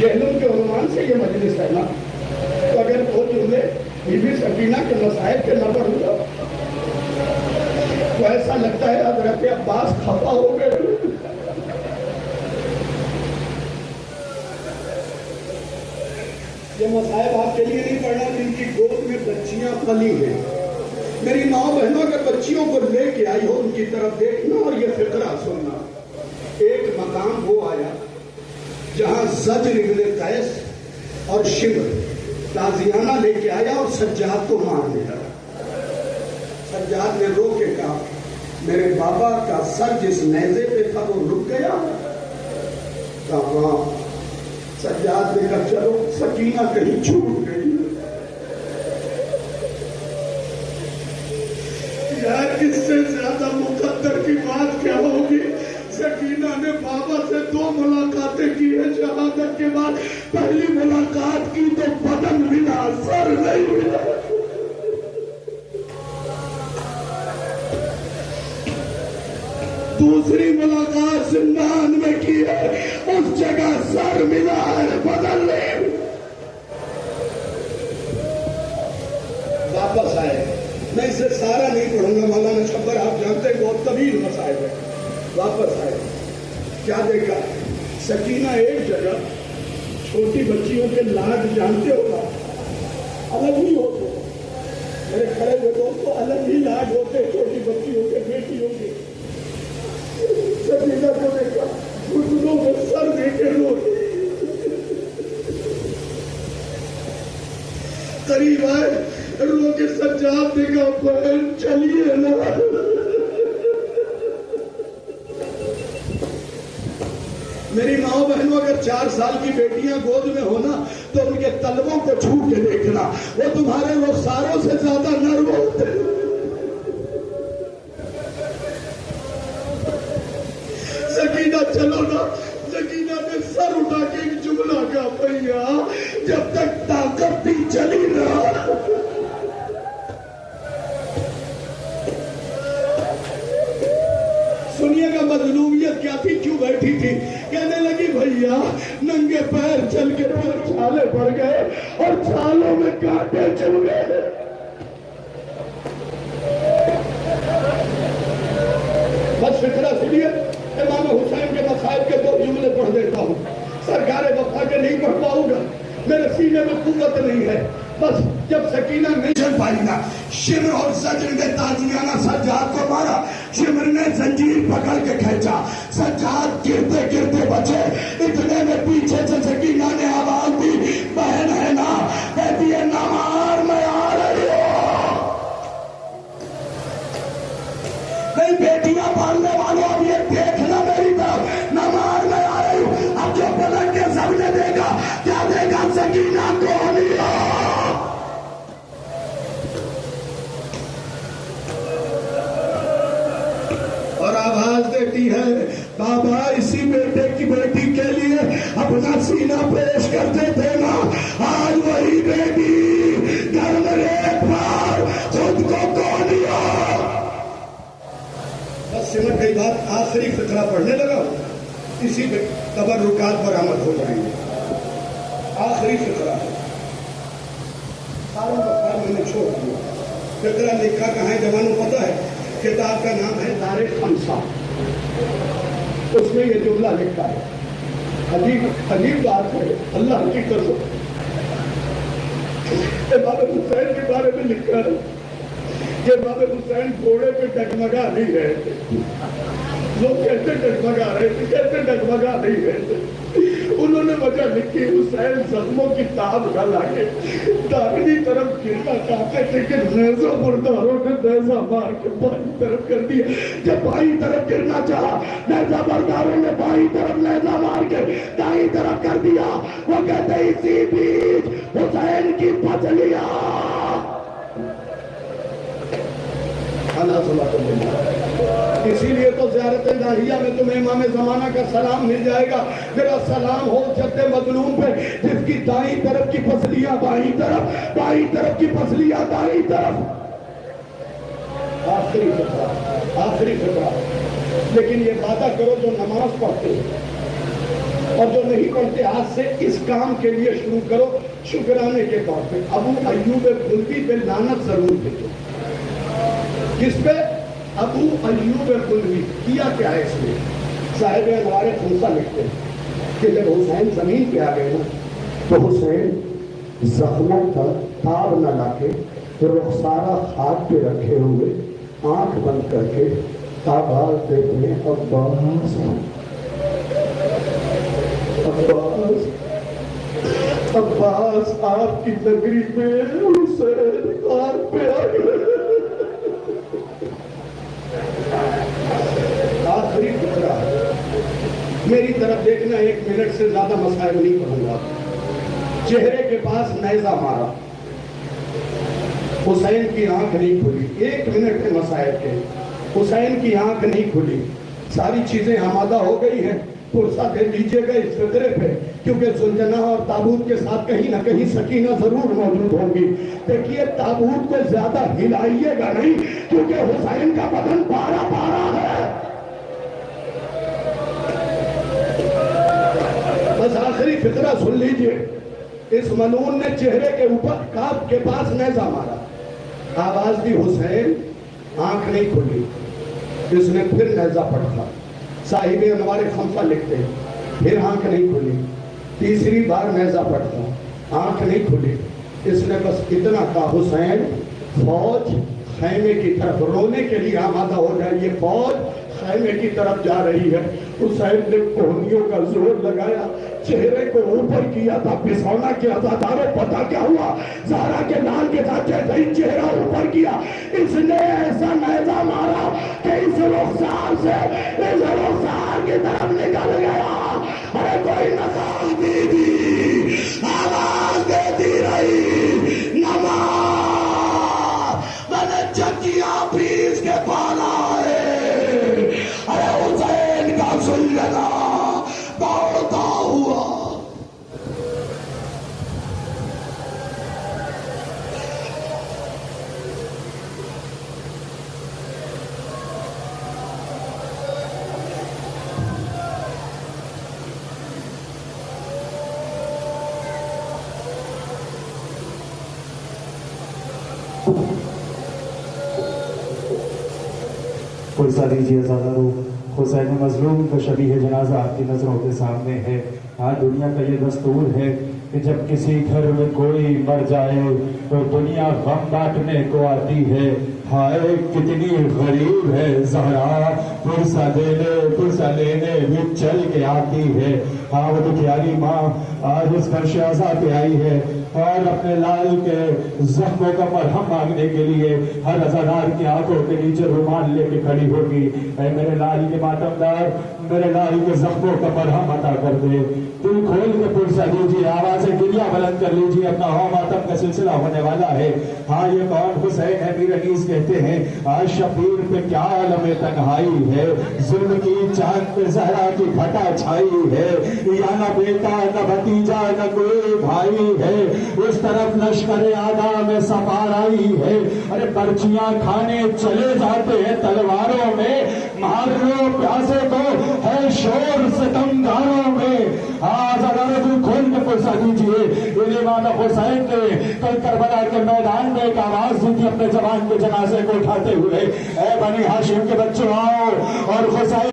جہلم کے عنوان سے یہ مجلس ہے نا، تو اگر وہ جملے بی بی سکینہ کے مصائب کے نہ پڑھوں تو ایسا لگتا ہے حضرت عباس خفا ہو گئے۔ یہ مصائب آپ کے لیے نہیں پڑھنا جن کی گود میں بچیاں پلی ہیں۔ میری ماں بہنوں اگر بچیوں کو لے کے آئی ہو ان کی طرف دیکھنا اور یہ فقرہ سننا۔ ایک مقام وہ آیا جہاں زجر ابن قیس اور شمر تازیانہ لے کے آیا اور سجاد کو مار دیا۔ سجاد نے رو کے کہا میرے بابا کا سر جس نیزے پہ تھا وہ رک گیا؟ کہا ہاں۔ سجاد نے کہا چلو سکینہ کہیں چھوٹ گئی۔ یار اس سے زیادہ مقدر کی بات کیا ہوگی؟ سکینہ نے بابا سے 2 ملاقاتیں کی ہیں شہادت کے بعد۔ پہلی ملاقات کی تو بدن ملا، سر نہیں ملا۔ دوسری ملاقات زندان میں کی ہے، اس جگہ سر ملا ہے، بدن نہیں۔ واپس آئے، میں اسے سارا نہیں پڑھوں گا، مولانا شبر آپ جانتے ہیں بہت طویل مسائل ہے۔ واپس آئے، کیا دیکھا؟ سکینہ ایک جگہ چھوٹی بچیوں کے لاڈ جانتے ہو نا، الگ ہی ہوتے، میرے کھڑے ہوئے دوستوں الگ ہی لاڈ ہوتے چھوٹی بچیوں کے، بیٹیوں کے۔ سکینہ کو دیکھا، گھٹنوں میں سر دے کے رو رہی۔ قریب آئے، رو کے سجاد نے کہا بہن چلیے نا۔ میری ماں بہنوں اگر 4 سال کی بیٹیاں گود میں ہونا تو ان کے تلووں کو چھو کے دیکھنا، وہ تمہارے رخساروں سے زیادہ نرم ہوتے۔ سکینہ چلو نا۔ سکینہ نے سر اٹھا کے ایک جملہ کہا بھیا جب تک طاقت تھی چلی نا۔ سنیے گا مظلومیت کیا تھی، کیوں بیٹھی تھی؟ کہنے لگی بھیا ننگے پیر چل کے پیر چھالے پڑ گئے اور چھالوں میں کانٹے چل گئے۔ بس فکرہ سنیے، امام حسین کے مصائب کے 2 جملے پڑھ دیتا ہوں، سرکار وفا کے نہیں پڑھ پاؤں گا، میرے سینے میں قوت نہیں ہے۔ بس جب سکینہ نہیں چل پائی نا، شمر اور زجر نے تازیانہ سجاد کو مارا۔ شمر نے زنجیر پکڑ کے کھینچا، سجاد گرتے گرتے بچے۔ اتنے میں پیچھے سے سکینہ نے آواز دی، بہن ہے نا؟ کہتی ہے نہ مار، میں آ رہی ہوں۔ نہیں بیٹیاں پالنے والوں اب یہ دیکھنا میری طرف، نہ مار میں آ رہی ہوں۔ اب جو پلٹ کے سب نے دیکھا، کیا دیکھا؟ سکینہ کو لیا۔ اور آواز دیتی ہے بابا اسی بیٹے کی بیٹی کے لیے اپنا سینہ پیش کرتے تھے نا، آج وہی بیٹی گھر میں ایک بار خود کو کھو لیا۔ بس سمجھ گئی بات، آخری فقرہ پڑھنے لگا، اسی پہ تبرکات برآمد ہو جائیں گے۔ آخری فقرہ سارا بخار میں نے چھوڑ دیا۔ فقرہ لکھا کہاں ہے جوانوں پتہ ہے؟ کتاب کا نام ہے دار خمسہ، اس میں یہ جملہ لکھا ہے۔ عجیب بات ہے، اللہ کی قسم امام حسین کے بارے میں لکھا ہے کہ امام حسین گھوڑے پہ ڈگمگا نہیں رہے تھے۔ لوگ کہتے ڈگمگا رہے تھے، کہتے ڈگمگا نہیں رہے تھے۔ انہوں نے وجہ لکھی حسین زخموں کی تاب نہ لاگے، داہنی طرف گرنا چاہتے تھے کہ نیزہ برداروں نے نیزہ مار کے بائیں طرف کر دیا۔ جب بائیں طرف گرنا چاہا، نیزہ برداروں نے بائیں طرف نیزہ مار کے دائیں طرف کر دیا۔ وہ کہتے اسی بیچ حسین کی پسلیاں۔ اسی لیے تو زیارت الہیہ میں تمہیں امام زمانہ کا سلام مل جائے گا۔ میرا سلام ہو جد مظلوم پہ جس کی دائیں طرف کی پسلیاں بائیں طرف، بائیں طرف کی پسلیاں دائیں طرف۔ آخری فقرہ لیکن یہ وعدہ کرو جو نماز پڑھتے اور جو نہیں پڑھتے آج سے اس کام کے لیے شروع کرو شکرانے کے طور پہ ابو ایوب خلوی پہ لعنت ضرور بھیجو. کس پہ؟ ابو ایوب خلوی. کیا کیا ہے اس میں؟ صاحب انوار خنسا لکھتے ہیں کہ جب حسین زمین پہ آ گئے نا تو حسین زخموں کا تاب نہ لا کے رخسارہ ہاتھ پہ رکھے ہوئے آنکھ بند کر کے آواز دیتے ہیں عباس عباس عباس آپ کی نگری میں حسین کار پہ آ گئے. آخری فکرہ میری طرف دیکھنا 1 منٹ سے زیادہ مسائل نہیں پڑھوں گا. چہرے کے پاس نیزہ مارا حسین کی آنکھ نہیں کھلی. 1 منٹ کے مسائل کے حسین کی آنکھ نہیں کھلی. ساری چیزیں آمادہ ہو گئی ہیں. پرسہ دے لیجئے گا اس فطرے پہ کیونکہ زلجنہ اور تابوت کے ساتھ کہیں نہ کہیں سکینہ ضرور موجود ہوں گی. دیکھیے تابوت کو زیادہ ہلائیے گا نہیں کیونکہ حسین کا بدن پارا پارا ہے. بس آخری فطرہ سن لیجئے. اس ملعون نے چہرے کے اوپر کاف کے پاس نیزہ مارا. آواز دی حسین. آنکھ نہیں کھلی. اس نے پھر نیزہ پڑھا. صاحب انوار خنسا لکھتے ہیں پھر آنکھ نہیں کھلی. تیسری بار نیزہ پڑھا. آنکھ نہیں کھلی. اس نے بس اتنا کہا حسین فوج خیمے کی طرف رونے کے لیے آمادہ ہو جائیے. فوج خیمے کی طرف جا رہی ہے. حسین نے کوہنیوں کا زور لگایا چہرے کو اوپر کیا تھا پسونا کیا تھا. دارو پتہ کیا ہوا؟ زہرا کے لال کے ساتھ جیسے ہی چہرہ اوپر کیا اس نے ایسا نیزہ مارا کہ اس رخسار سے اس رخسار کی طرف نکل گیا. ارے کوئی نظام بی بی آواز دیتی رہی نماز میں نے چکیاں پیس کے پالا ہے. ارے حسین کا زلجنہ دوڑتا ہوا پرسہ دیجیے زیادہ روح. حسین مظلوم کا شبیہ جنازہ آپ کی نظروں کے سامنے ہے. آج دنیا کا یہ دستور ہے کہ جب کسی گھر میں کوئی مر جائے تو دنیا غم بانٹنے کو آتی ہے. ہائے کتنی غریب ہے زہرا پرسہ لینے بھی چل کے آتی ہے. ہاں وہ دکھیاری ماں آج اس فرش عزا پہ آئی ہے اور اپنے لال کے زخموں کا مرہم مانگنے کے لیے ہر عزادار کی آنکھوں کے نیچے رومال لے کے کھڑی ہوگی. اے میرے لال کے ماتمدار میرے لال کے زخموں کا مرہم عطا کر دے. دل کھول کے پرسہ دیجیے. آوازیں گریہ بلند کر لیجیے. اپنا ہو ماتم کا سلسلہ ہونے والا ہے. ہاں یہ کون حسین ہے؟ میر انیس کہتے ہیں آج شبیر پہ کیا عالم تنہائی ہے. ظلم کی چاند پہ زہرا کی گھٹا چھائی ہے. یا نہ بیٹا نہ بھتیجا نہ کوئی بھائی ہے. اس طرف لشکر آدھا میں سفار آئی ہے. ارے پرچیاں کھانے چلے جاتے ہیں تلواروں میں. مار لو پیاسے کو ہے شور ستمگاروں میں. آج اگر دل کھول کے پرسہ دیجیے. یہ امام حسین نے کل کربلا کے میدان میں ایک آواز دی تھی اپنے جوان کے جنازے کو اٹھاتے ہوئے. اے بنی ہاشم کے بچوں آؤ اور حسین